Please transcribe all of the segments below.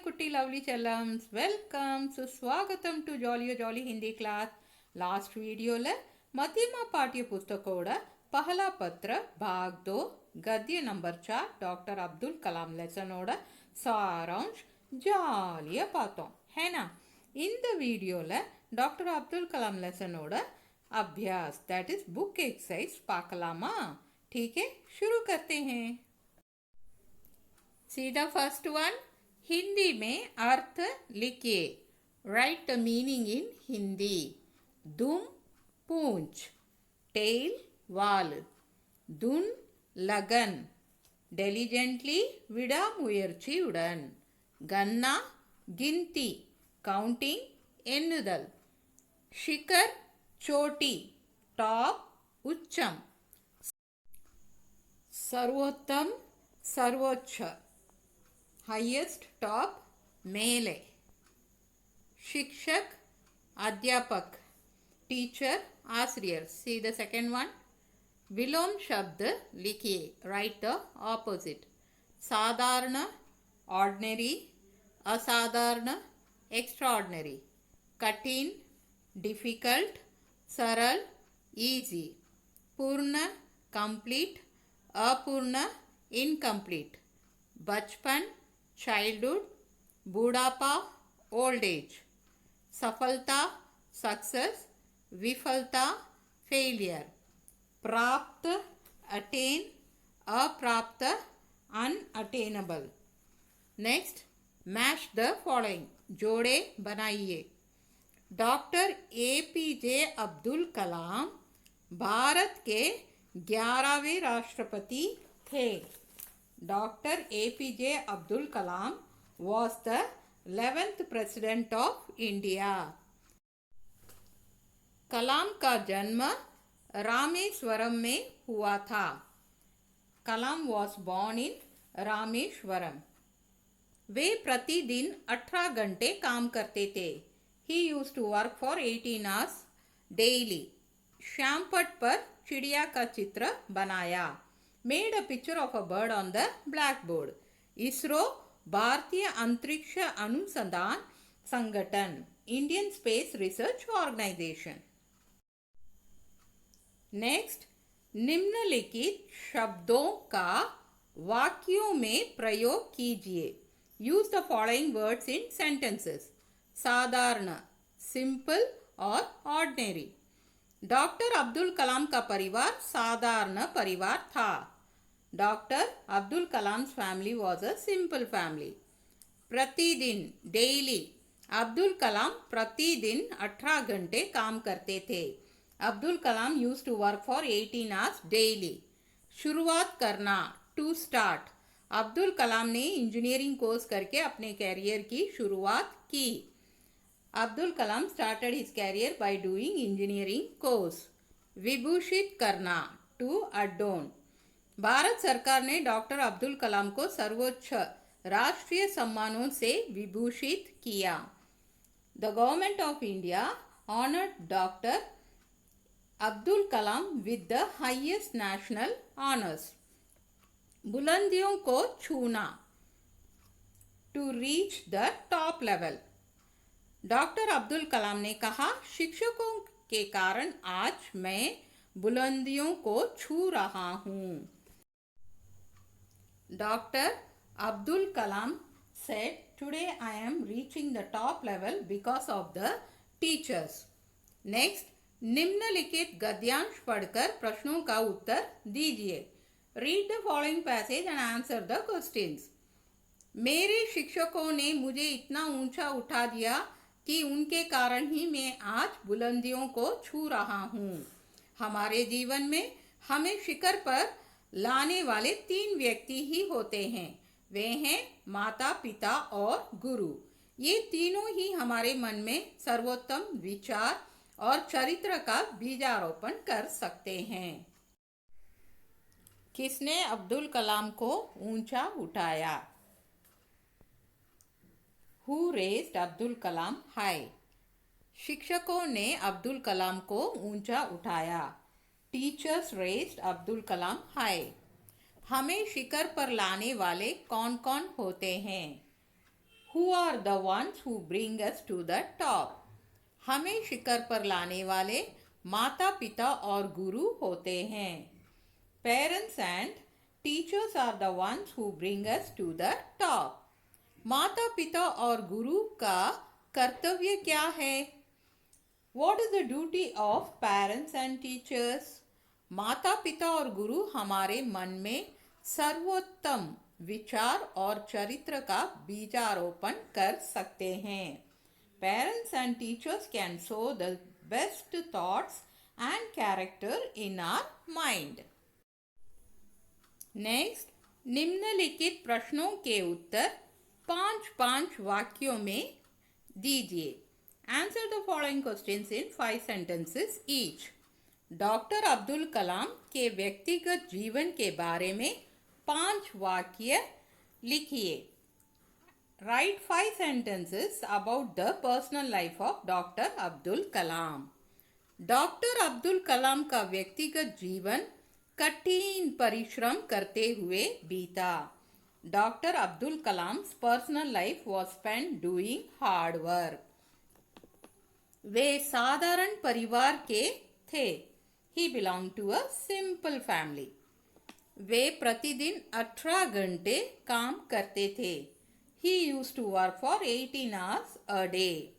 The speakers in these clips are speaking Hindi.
कुट्टी लवली चलम्स वेलकम सुस्वागतम to jolly Hindi class last ವಿಡಿಯೋಲ ಮಧ್ಯಮ ಪಾಠ್ಯ ಪುಸ್ತಕೋಡ पहला पत्र भाग 2 गद्य नंबर 4 डॉक्टर अब्दुल कलाम लेसनोட सारांश ஜாலியா பார்த்தோம் है ना இந்த வீடியோல डॉक्टर अब्दुल कलाम लेसनोட अभ्यास दैट इज बुक एक्सरसाइज பார்க்கலாமா ठीक है शुरू करते हैं see the first one Hindi में अर्थ लिखिए write the meaning in Hindi दुम पूंछ टेल वाल दुन लगन डेलिजेंटली विड़ा मुयर्चियुडन गन्ना गिनती काउंटिंग एन्नुदल शिखर चोटी टॉप उच्चम सर्वोत्तम सर्वोच्च हाईएस्ट टॉप मेले शिक्षक अध्यापक टीचर आश्रियर सी द सेकेंड वन विलोम शब्द लिखिए राइट द ऑपोजिट साधारण ऑर्डिनरी असाधारण एक्स्ट्राऑर्डिनरी कठिन डिफिकल्ट सरल इजी पूर्ण कंप्लीट अपूर्ण इनकम्प्लीट बचपन चाइल्डहुड बूढ़ापा ओल्ड एज सफलता सक्सेस विफलता फेलियर प्राप्त अटेन अप्राप्त unattainable next match the following जोड़े बनाइए डॉक्टर APJ अब्दुल कलाम भारत के 11वें राष्ट्रपति थे doctor APJ Abdul Kalam was the 11th president of India. Kalam का जन्म रामेश्वरम में हुआ था कलाम was born in रामेश्वरम वे प्रतिदिन 18 घंटे काम करते थे He used to work for 18 hours daily. श्यामपट पर चिड़िया का चित्र बनाया made a picture of a bird on the black board ISRO भारतीय अंतरिक्ष अनुसंधान संगठन Indian space research organisation next निम्नलिखित शब्दों का वाक्यों में प्रयोग कीजिए use the following words in sentences साधारण सिंपल और ऑर्डिनरी डॉक्टर अब्दुल कलाम का परिवार साधारण परिवार था doctor Abdul Kalam's family was a simple family प्रतिदिन डेली अब्दुल कलाम प्रतिदिन 18 घंटे काम करते थे Abdul Kalam use to work for 18 hours daily शुरुआत करना टू स्टार्ट अब्दुल कलाम ने इंजीनियरिंग कोर्स करके अपने कैरियर की शुरुआत की Abdul Kalam started his career by doing engineering course. विभूषित करना to adorn. भारत सरकार ने डॉक्टर अब्दुल कलाम को सर्वोच्च राष्ट्रीय सम्मानों से विभूषित किया the government of India honoured doctor Abdul Kalam with the highest national honours बुलंदियों को छूना to reach the top level doctor Abdul Kalam ने कहा शिक्षकों के कारण आज मैं बुलंदियों को छू रहा हूँ doctor Abdul Kalam said today I am reaching the top level because of the teachers next निम्नलिखित गद्यांश पढ़कर प्रश्नों का उत्तर दीजिए read the following passage and answer the questions मेरे शिक्षकों ने मुझे इतना ऊंचा उठा दिया कि उनके कारण ही मैं आज बुलंदियों को छू रहा हूँ हमारे जीवन में हमें शिखर पर लाने वाले 3 व्यक्ति ही होते हैं वे हैं माता पिता और गुरु ये तीनों ही हमारे मन में सर्वोत्तम विचार और चरित्र का बीजारोपण कर सकते हैं किसने अब्दुल कलाम को ऊंचा उठाया Who raised Abdul Kalam high शिक्षकों ने अब्दुल कलाम को ऊंचा उठाया teachers raised Abdul Kalam high हमें शिखर पर लाने वाले कौन कौन होते हैं who are the ones who bring us to the top. हमें शिखर पर लाने वाले माता पिता और गुरु होते हैं. Parents and teachers are the ones who bring us to the top. माता पिता और गुरु का कर्तव्य क्या है? What is the duty of parents and teachers? माता पिता और गुरु हमारे मन में सर्वोत्तम विचार और चरित्र का बीजारोपण कर सकते हैं. Parents and teachers can sow the best thoughts and character in our mind. Next, निम्नलिखित प्रश्नों के उत्तर 5 वाक्यों में दीजिए. Answer the following questions in 5 sentences each. Doctor Abdul Kalam के व्यक्तिगत जीवन के बारे में 5 वाक्य लिखिए. Write 5 sentences about the personal life of Dr. Abdul Kalam. Doctor Abdul Kalam का व्यक्तिगत जीवन कठिन परिश्रम करते हुए बीता. Doctor Abdul Kalam's personal life was spent doing hard work. वे साधारण परिवार के थे. He belonged to a simple family. वे प्रतिदिन 18 घंटे काम करते थे. He used to work for 18 hours a day.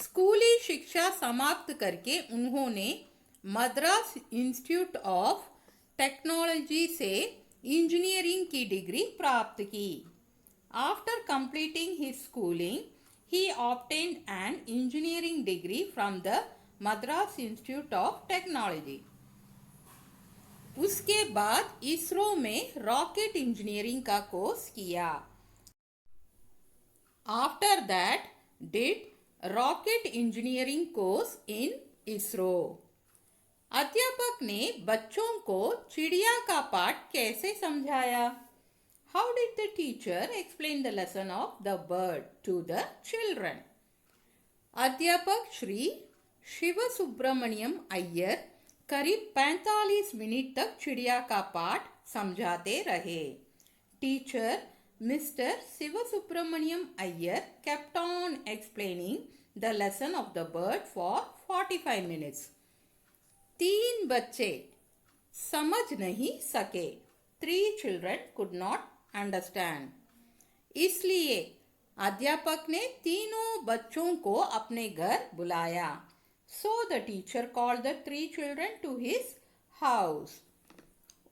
स्कूली शिक्षा समाप्त करके उन्होंने मद्रास इंस्टीट्यूट ऑफ टेक्नोलॉजी से इंजीनियरिंग की डिग्री प्राप्त की. After completing his schooling he obtained an engineering degree from the Madras Institute of Technology. उसके बाद इसरो में रॉकेट इंजीनियरिंग का कोर्स किया. After that, did rocket engineering course in ISRO. अध्यापक ने बच्चों को चिड़िया का पाठ कैसे समझाया? How did the teacher explain the lesson of the bird to the children? अध्यापक श्री शिव सुब्रमण्यम अय्यर करीब 45 मिनट तक चिड़िया का पाठ समझाते रहे. Teacher mister Shiv Subramaniam Iyer kept on explaining the lesson of the bird for 45 minutes. 3 बच्चे समझ नहीं सके. 3 children could not understand. इसलिए अध्यापक ने तीनों बच्चों को अपने घर बुलाया. So the teacher called the 3 children to his house.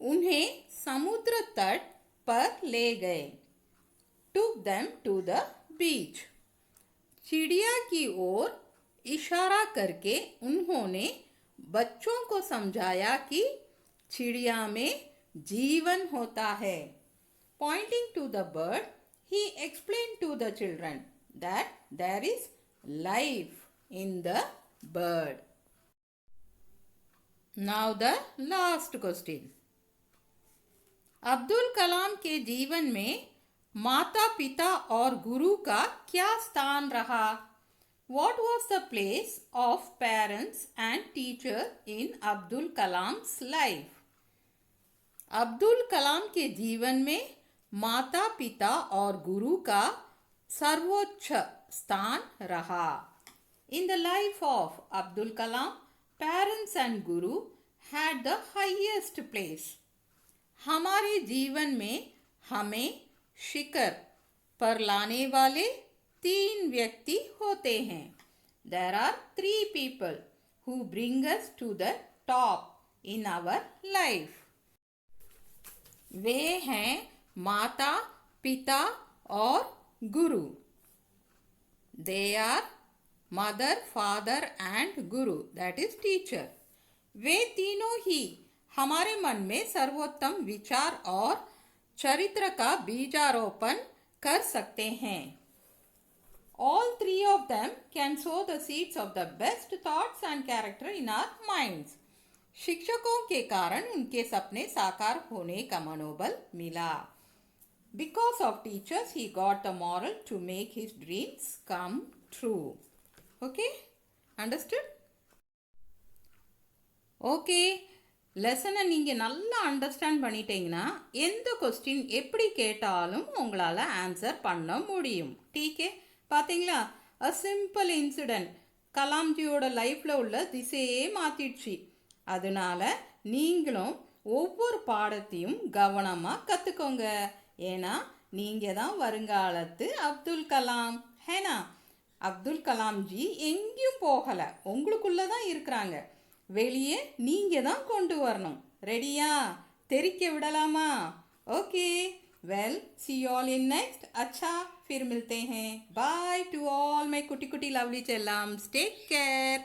उन्हें समुद्र तट पर ले गए. Took them to the beach. चिड़िया की ओर इशारा करके उन्होंने बच्चों को समझाया कि चिड़िया में जीवन होता है. Pointing to the bird, he explained to the children that there is life in the bird. Now the last question. Abdul Kalam के जीवन में माता पिता और गुरु का क्या स्थान रहा? What was the place of parents and teacher in Abdul कलाम's life? Abdul Kalam के जीवन में माता पिता और गुरु का सर्वोच्च स्थान रहा. In the life of Abdul Kalam, parents and guru had the highest place. हमारे जीवन में हमें शिखर पर लाने वाले 3 व्यक्ति होते हैं. There are 3 people who bring us to the top in our life. वे हैं माता पिता और गुरु. They are mother, father and guru, that is teacher. वे तीनों ही हमारे मन में सर्वोत्तम विचार और चरित्र का बीजारोपण कर सकते हैं. All 3 of them can sow the seeds of the best thoughts and character in our minds. शिक्षकों के कारण उनके सपने साकार होने का मनोबल मिला. Because of teachers, he got the moral to make his dreams come true. Okay? Understood? Okay. லெசனை நீங்கள் நல்லா அண்டர்ஸ்டாண்ட் பண்ணிட்டீங்கன்னா எந்த கொஸ்டின் எப்படி கேட்டாலும் உங்களால் ஆன்சர் பண்ண முடியும். டீக்கே பார்த்தீங்களா? அ சிம்பிள் இன்சிடென்ட் கலாம்ஜியோட லைஃப்பில் உள்ள திசையே மாற்றிடுச்சு. அதனால நீங்களும் ஒவ்வொரு பாடத்தையும் கவனமாக கற்றுக்கோங்க. ஏன்னா நீங்கள் தான் வருங்காலத்து அப்துல் கலாம். ஹேனா, அப்துல் கலாம்ஜி எங்கேயும் போகலை, உங்களுக்குள்ளே தான் இருக்கிறாங்க. வெளியே நீங்கள் தான் கொண்டு வரணும். ரெடியா? தெரிக்க விடலாமா? Okay, well see you all in next. अच्छा, फिर मिलते हैं. बाय टू ऑल माय कुटी कुटी लवली चेल्लम्स. Take care.